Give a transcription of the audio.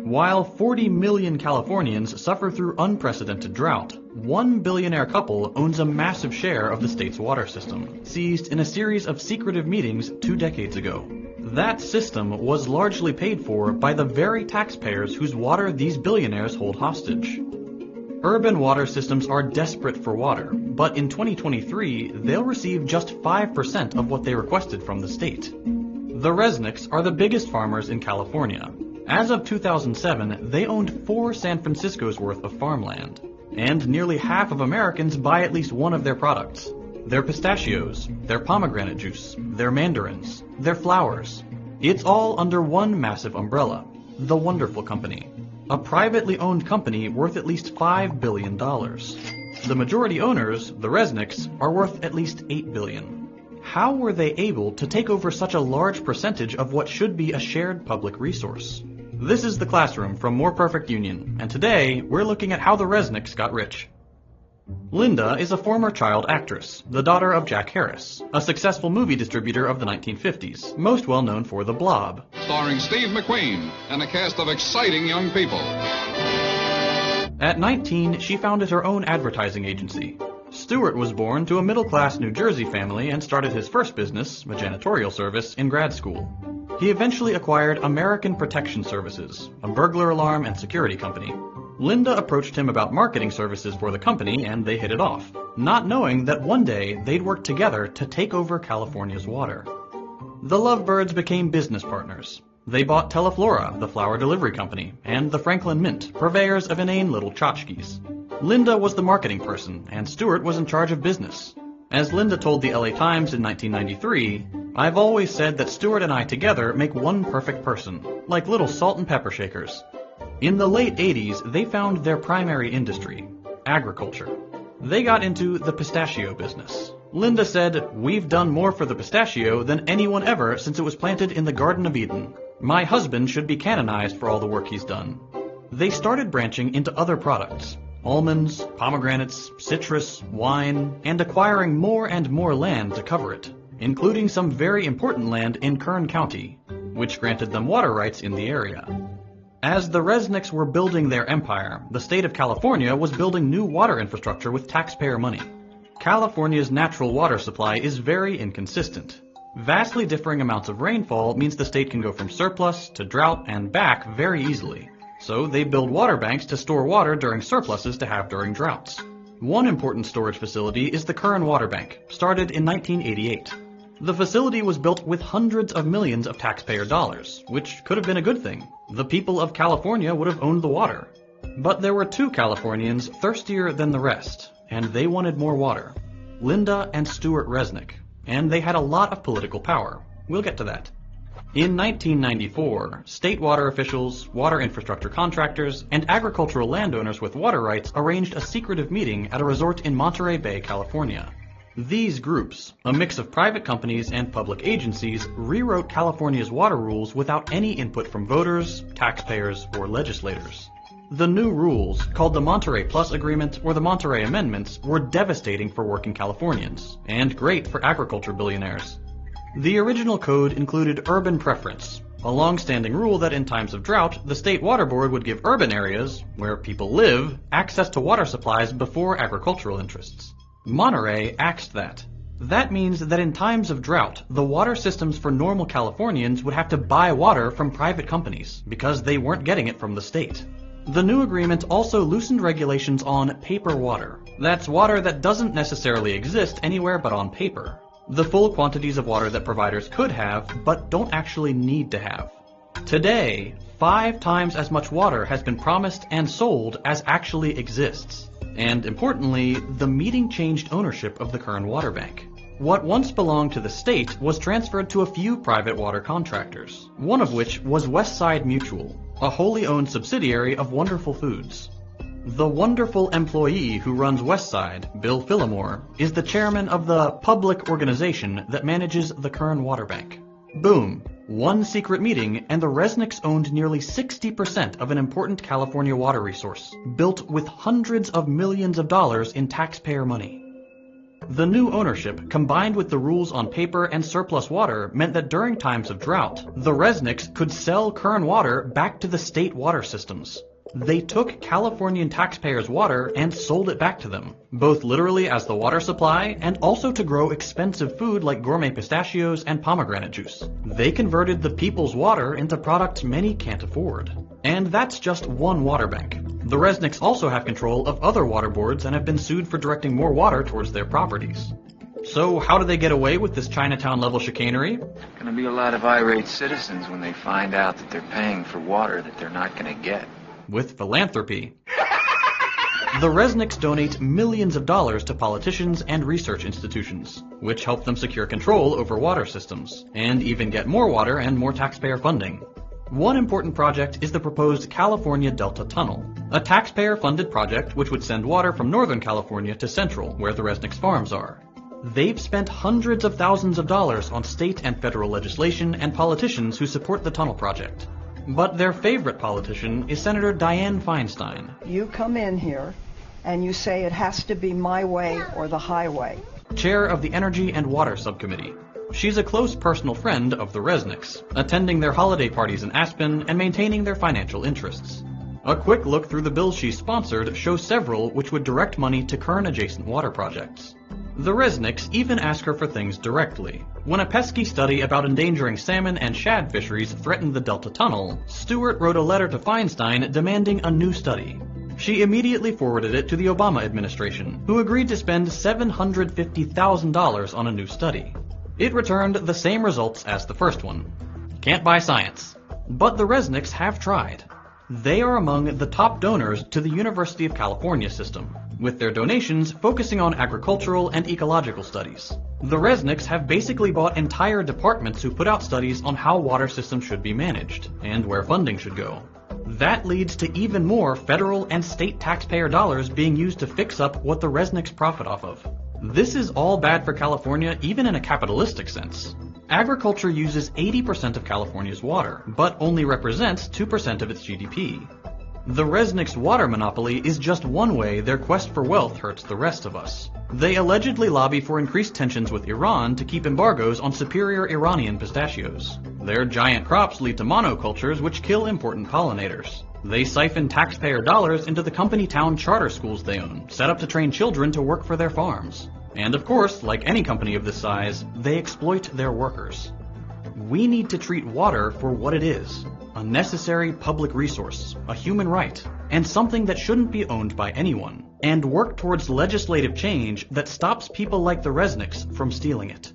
While 40 million Californians suffer through unprecedented drought, one billionaire couple owns a massive share of the state's water system, seized in a series of secretive meetings 2 decades ago. That system was largely paid for by the very taxpayers whose water these billionaires hold hostage. Urban water systems are desperate for water, but in 2023, they'll receive just 5% of what they requested from the state. The Resnicks are the biggest farmers in California. As of 2007, they owned 4 San Francisco's worth of farmland, and nearly half of Americans buy at least one of their products. Their pistachios, their pomegranate juice, their mandarins, their flowers. It's all under one massive umbrella, the Wonderful Company, a privately owned company worth at least $5 billion. The majority owners, the Resnicks, are worth at least $8 billion. How were they able to take over such a large percentage of what should be a shared public resource? This is The Classroom from More Perfect Union, and today we're looking at how the Resnicks got rich. Linda is a former child actress, the daughter of Jack Harris, a successful movie distributor of the 1950s, most well known for The Blob. Starring Steve McQueen and a cast of exciting young people. At 19, she founded her own advertising agency. Stewart was born to a middle-class New Jersey family and started his first business, a janitorial service, in grad school. He eventually acquired American Protection Services, a burglar alarm and security company. Linda approached him about marketing services for the company, and they hit it off, not knowing that one day they'd work together to take over California's water. The lovebirds became business partners. They bought Teleflora, the flower delivery company, and the Franklin Mint, purveyors of inane little tchotchkes. Linda was the marketing person, and Stewart was in charge of business. As Linda told the LA Times in 1993, "I've always said that Stewart and I together make one perfect person, like little salt and pepper shakers." In the late 80s, they found their primary industry, agriculture. They got into the pistachio business. Linda said, "We've done more for the pistachio than anyone ever since it was planted in the Garden of Eden. My husband should be canonized for all the work he's done." They started branching into other products, almonds, pomegranates, citrus, wine, and acquiring more and more land to cover it, including some very important land in Kern County, which granted them water rights in the area. As the Resnicks were building their empire, the state of California was building new water infrastructure with taxpayer money. California's natural water supply is very inconsistent. Vastly differing amounts of rainfall means the state can go from surplus to drought and back very easily. So they build water banks to store water during surpluses to have during droughts. One important storage facility is the Kern Water Bank, started in 1988. The facility was built with hundreds of millions of taxpayer dollars, which could have been a good thing. The people of California would have owned the water. But there were 2 Californians thirstier than the rest, and they wanted more water. Linda and Stewart Resnick, and they had a lot of political power. We'll get to that. In 1994, state water officials, water infrastructure contractors, and agricultural landowners with water rights arranged a secretive meeting at a resort in Monterey Bay, California. These groups, a mix of private companies and public agencies, rewrote California's water rules without any input from voters, taxpayers, or legislators. The new rules, called the Monterey Plus Agreement or the Monterey Amendments, were devastating for working Californians, and great for agriculture billionaires. The original code included urban preference, a long-standing rule that in times of drought, the state water board would give urban areas, where people live, access to water supplies before agricultural interests. Monterey axed that. That means that in times of drought, the water systems for normal Californians would have to buy water from private companies, because they weren't getting it from the state. The new agreement also loosened regulations on paper water. That's water that doesn't necessarily exist anywhere but on paper. The full quantities of water that providers could have, but don't actually need to have. Today, 5 times as much water has been promised and sold as actually exists. And importantly, the meeting changed ownership of the Kern Water Bank. What once belonged to the state was transferred to a few private water contractors, one of which was Westside Mutual, a wholly owned subsidiary of Wonderful Foods. The wonderful employee who runs Westside, Bill Phillimore, is the chairman of the public organization that manages the Kern Water Bank. Boom. One secret meeting, and the Resnicks owned nearly 60% of an important California water resource, built with hundreds of millions of dollars in taxpayer money. The new ownership, combined with the rules on paper and surplus water, meant that during times of drought, the Resnicks could sell Kern water back to the state water systems. They took Californian taxpayers' water and sold it back to them, both literally as the water supply and also to grow expensive food like gourmet pistachios and pomegranate juice. They converted the people's water into products many can't afford. And that's just one water bank. The Resnicks also have control of other water boards and have been sued for directing more water towards their properties. So how do they get away with this Chinatown-level chicanery? Gonna be a lot of irate citizens when they find out that they're paying for water that they're not gonna get. With philanthropy. The Resnicks donate millions of dollars to politicians and research institutions, which help them secure control over water systems, and even get more water and more taxpayer funding. One important project is the proposed California Delta Tunnel, a taxpayer-funded project which would send water from Northern California to Central, where the Resnicks farms are. They've spent hundreds of thousands of dollars on state and federal legislation and politicians who support the tunnel project. But their favorite politician is Senator Dianne Feinstein. You come in here and you say it has to be my way or the highway. Chair of the Energy and Water Subcommittee. She's a close personal friend of the Resnicks, attending their holiday parties in Aspen and maintaining their financial interests. A quick look through the bills she sponsored shows several which would direct money to Kern-adjacent water projects. The Resnicks even ask her for things directly. When a pesky study about endangering salmon and shad fisheries threatened the Delta Tunnel, Stewart wrote a letter to Feinstein demanding a new study. She immediately forwarded it to the Obama administration, who agreed to spend $750,000 on a new study. It returned the same results as the first one. Can't buy science. But the Resnicks have tried. They are among the top donors to the University of California system, with their donations focusing on agricultural and ecological studies. The Resnicks have basically bought entire departments who put out studies on how water systems should be managed, and where funding should go. That leads to even more federal and state taxpayer dollars being used to fix up what the Resnicks profit off of. This is all bad for California, even in a capitalistic sense. Agriculture uses 80% of California's water, but only represents 2% of its GDP. The Resnicks' water monopoly is just one way their quest for wealth hurts the rest of us. They allegedly lobby for increased tensions with Iran to keep embargoes on superior Iranian pistachios. Their giant crops lead to monocultures which kill important pollinators. They siphon taxpayer dollars into the company town charter schools they own, set up to train children to work for their farms. And of course, like any company of this size, they exploit their workers. We need to treat water for what it is, a necessary public resource, a human right, and something that shouldn't be owned by anyone, and work towards legislative change that stops people like the Resnicks from stealing it.